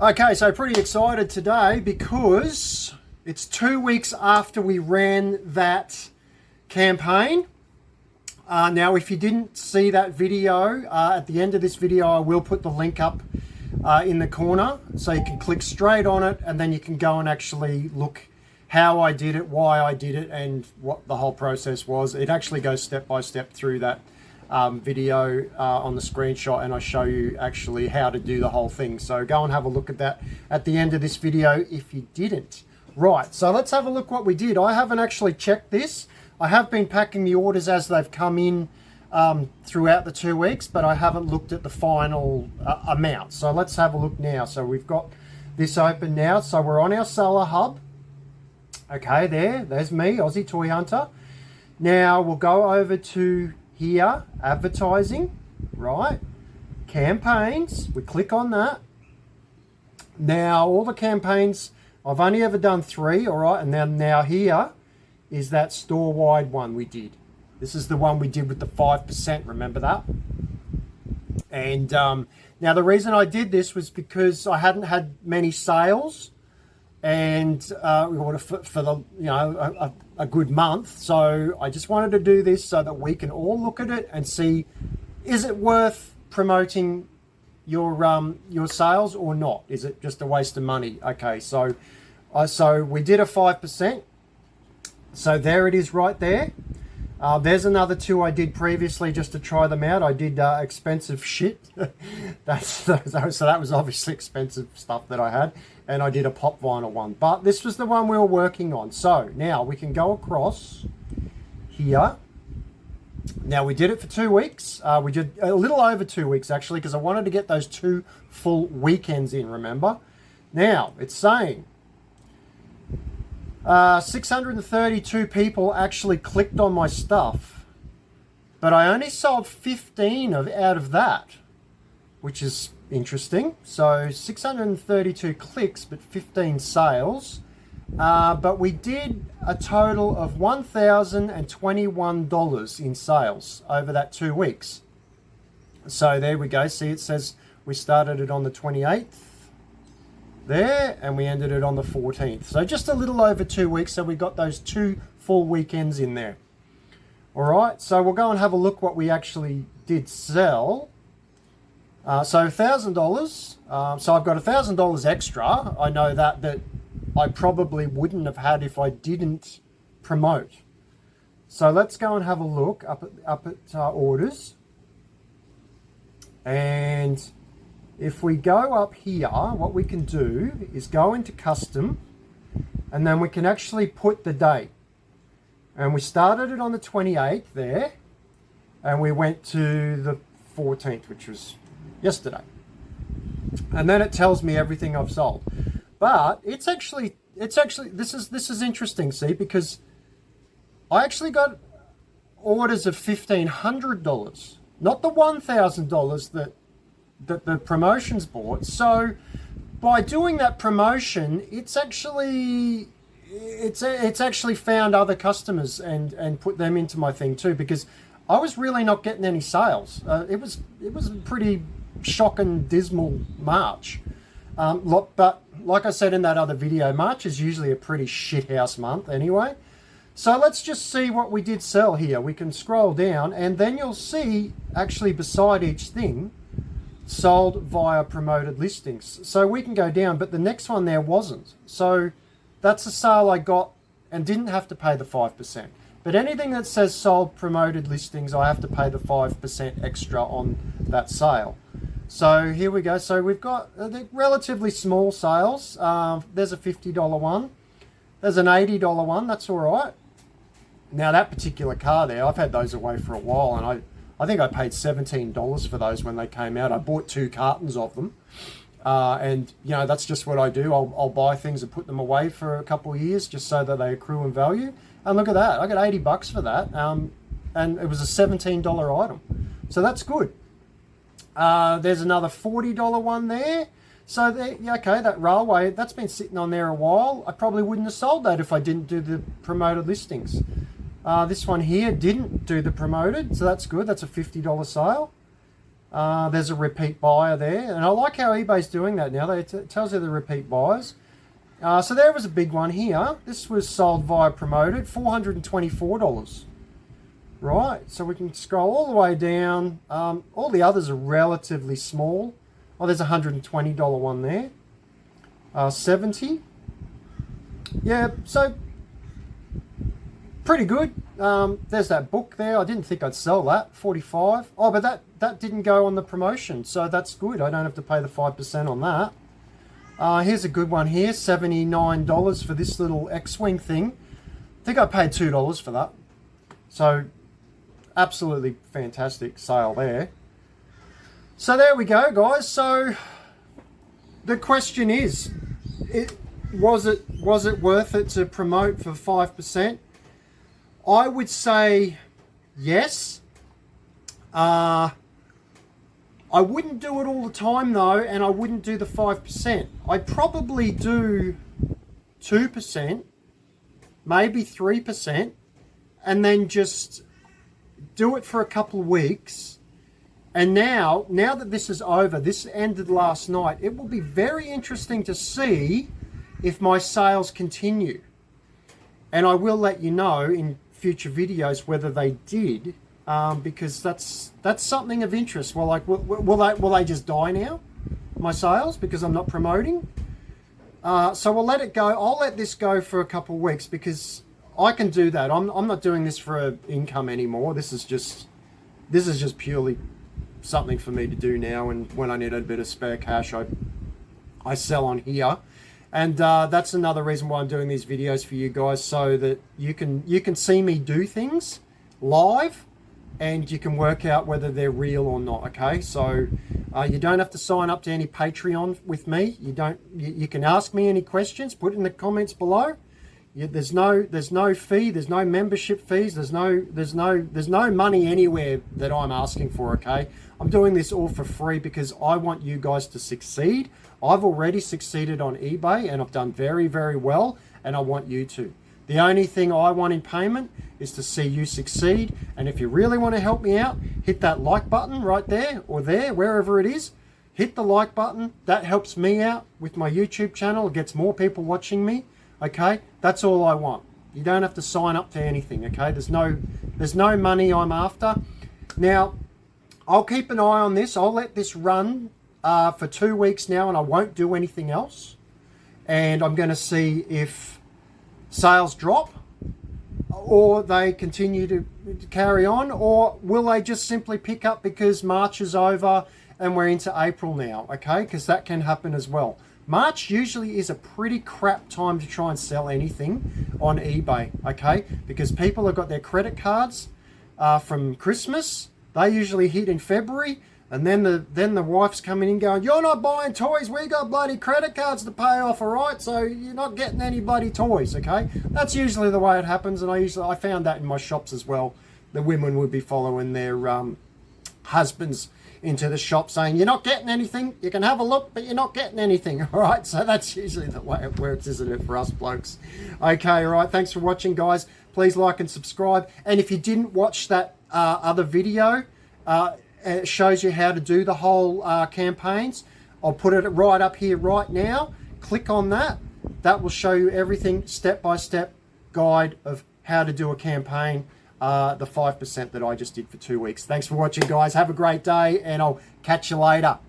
Okay, so pretty excited today because it's 2 weeks after we ran that campaign. Now, if you didn't see that video, at the end of this video, I will put the link up in the corner so you can click straight on it and then you can go and actually look how I did it, why I did it, and what the whole process was. It actually goes step by step through that video on the screenshot, and I show you actually how to do the whole thing. So go and have a look at that at the end of this video if you didn't. Right, so let's have a look what we did. I haven't actually checked this. I have been packing the orders as they've come in throughout the 2 weeks, but I haven't looked at the final amount. So let's have a look now. So we've got this open now. So we're on our seller hub. Okay, there's me, Aussie Toy Hunter. Now we'll go over to here, advertising, right? Campaigns, we click on that. Now all the campaigns, I've only ever done 3, all right? And then now here is that store-wide one we did. This is the one we did with the 5%, remember that? And now the reason I did this was because I hadn't had many sales and for the a good month, so I just wanted to do this so that we can all look at it and see, is it worth promoting your sales or not? Is it just a waste of money? Okay, so we did a 5%. So there it is right there. There's another 2 I did previously just to try them out. I did expensive shit. So that was obviously expensive stuff that I had. And I did a pop vinyl one. But this was the one we were working on. So now we can go across here. Now we did it for 2 weeks. We did a little over 2 weeks actually, because I wanted to get those 2 full weekends in, remember? Now it's saying 632 people actually clicked on my stuff, but I only sold 15 out of that, which is interesting. So 632 clicks, but 15 sales. But we did a total of $1,021 in sales over that 2 weeks. So there we go. See, it says we started it on the 28th. There, and we ended it on the 14th. So just a little over 2 weeks, so we got those 2 full weekends in there. All right, so we'll go and have a look what we actually did sell. So $1,000. So I've got $1,000 extra. I know that I probably wouldn't have had if I didn't promote. So let's go and have a look up at orders. And if we go up here, what we can do is go into custom, and then we can actually put the date. And we started it on the 28th there, and we went to the 14th, which was yesterday. And then it tells me everything I've sold. But it's actually this is interesting, see, because I actually got orders of $1,500, not the $1,000 that the promotions bought. So by doing that promotion, it's actually found other customers and put them into my thing too, because I was really not getting any sales. It was a pretty shocking, dismal March. But like I said in that other video, March is usually a pretty shithouse month anyway. So let's just see what we did sell here. We can scroll down and then you'll see actually beside each thing, sold via promoted listings. So we can go down, but the next one there wasn't. So that's a sale I got and didn't have to pay the 5%. But anything that says sold promoted listings, I have to pay the 5% extra on that sale. So here we go. So we've got relatively small sales. There's a $50 one. There's an $80 one. That's all right. Now that particular car there, I've had those away for a while, and I think I paid $17 for those when they came out. I bought 2 cartons of them. And, that's just what I do. I'll buy things and put them away for a couple of years just so that they accrue in value. And look at that. I got $80 for that. And it was a $17 item. So that's good. There's another $40 one there. So, okay, that railway, that's been sitting on there a while. I probably wouldn't have sold that if I didn't do the promoted listings. This one here didn't do the promoted, so that's good. That's a $50 sale. There's a repeat buyer there. And I like how eBay's doing that now. It tells you the repeat buyers. So there was a big one here. This was sold via promoted, $424. Right, so we can scroll all the way down. All the others are relatively small. Oh, there's a $120 one there. 70. Yeah, so pretty good. There's that book there. I didn't think I'd sell that. 45. Oh, but that didn't go on the promotion, so that's good. I don't have to pay the 5% on that. Here's a good one here. $79 for this little X-Wing thing. I think I paid $2 for that. So absolutely fantastic sale there. So there we go, guys. So the question is, was it worth it to promote for 5%? I would say yes. I wouldn't do it all the time though, and I wouldn't do the 5%. I'd probably do 2%, maybe 3%, and then just do it for a couple of weeks. And now that this is over, this ended last night, it will be very interesting to see if my sales continue. And I will let you know in future videos whether they did, because that's something of interest. Well, like, will they just die now, my sales, because I'm not promoting? So we'll let it go. I'll let this go for a couple of weeks because I can do that. I'm not doing this for income anymore. This is just purely something for me to do now, and when I need a bit of spare cash, I sell on here. And that's another reason why I'm doing these videos for you guys, so that you can see me do things live, and you can work out whether they're real or not. Okay, so you don't have to sign up to any Patreon with me. You can ask me any questions, put it in the comments below. There's no fee, there's no membership fees, there's no money anywhere that I'm asking for. Okay, I'm doing this all for free because I want you guys to succeed. I've already succeeded on eBay and I've done very, very well, and I want you to. The only thing I want in payment is to see you succeed. And if you really want to help me out, hit that like button right there or there, wherever it is. Hit the like button. That helps me out with my YouTube channel. It gets more people watching me. Okay, that's all I want. You don't have to sign up to anything. Okay, there's no money I'm after. Now, I'll keep an eye on this. I'll let this run for 2 weeks now, and I won't do anything else. And I'm going to see if sales drop, or they continue to carry on, or will they just simply pick up because March is over and we're into April now. Okay, because that can happen as well. March usually is a pretty crap time to try and sell anything on eBay, okay? Because people have got their credit cards from Christmas. They usually hit in February, and then the wife's coming in going, "You're not buying toys. We got bloody credit cards to pay off, all right? So you're not getting any bloody toys," okay? That's usually the way it happens, and I found that in my shops as well. The women would be following their husbands into the shop saying, "You're not getting anything. You can have a look, but you're not getting anything." All right, so that's usually the way it works, isn't it, for us blokes? Okay, all right, thanks for watching, guys. Please like and subscribe. And if you didn't watch that other video, it shows you how to do the whole campaigns. I'll put it right up here right now. Click on that. That will show you everything, step-by-step guide of how to do a campaign. The 5% that I just did for 2 weeks. Thanks for watching, guys. Have a great day, and I'll catch you later.